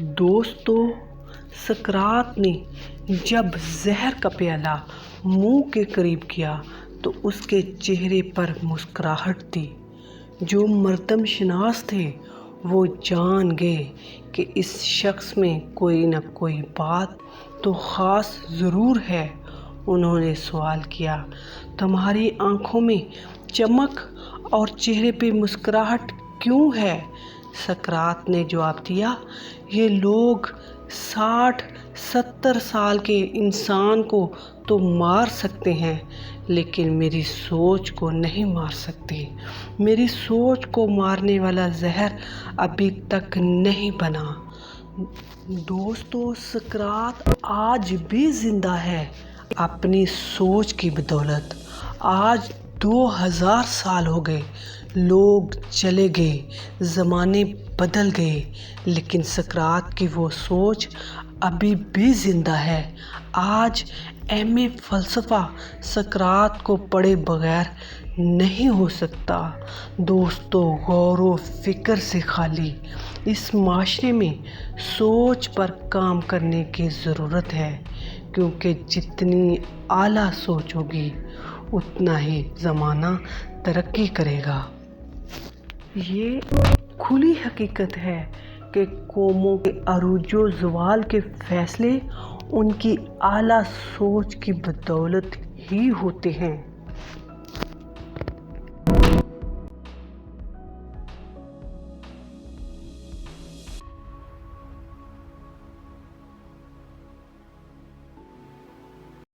دوستو، سقراط نے جب زہر کا پیالہ منہ کے قریب کیا تو اس کے چہرے پر مسکراہٹ تھی۔ جو مردم شناس تھے وہ جان گئے کہ اس شخص میں کوئی نہ کوئی بات تو خاص ضرور ہے۔ انہوں نے سوال کیا، تمہاری آنکھوں میں چمک اور چہرے پہ مسکراہٹ کیوں ہے؟ سقراط نے جواب دیا، یہ لوگ 60-70 سال کے انسان کو تو مار سکتے ہیں لیکن میری سوچ کو نہیں مار سکتے۔ میری سوچ کو مارنے والا زہر ابھی تک نہیں بنا۔ دوستو، سقراط آج بھی زندہ ہے اپنی سوچ کی بدولت۔ آج 2000 سال ہو گئے، لوگ چلے گئے، زمانے بدل گئے، لیکن سقراط کی وہ سوچ ابھی بھی زندہ ہے۔ آج ایم.اے. فلسفہ سقراط کو پڑھے بغیر نہیں ہو سکتا۔ دوستو، غور و فکر سے خالی اس معاشرے میں سوچ پر کام کرنے کی ضرورت ہے، کیونکہ جتنی اعلیٰ سوچ ہوگی اتنا ہی زمانہ ترقی کرے گا۔ یہ کھلی حقیقت ہے کہ قوموں کے عروج و زوال کے فیصلے ان کی اعلیٰ سوچ کی بدولت ہی ہوتے ہیں۔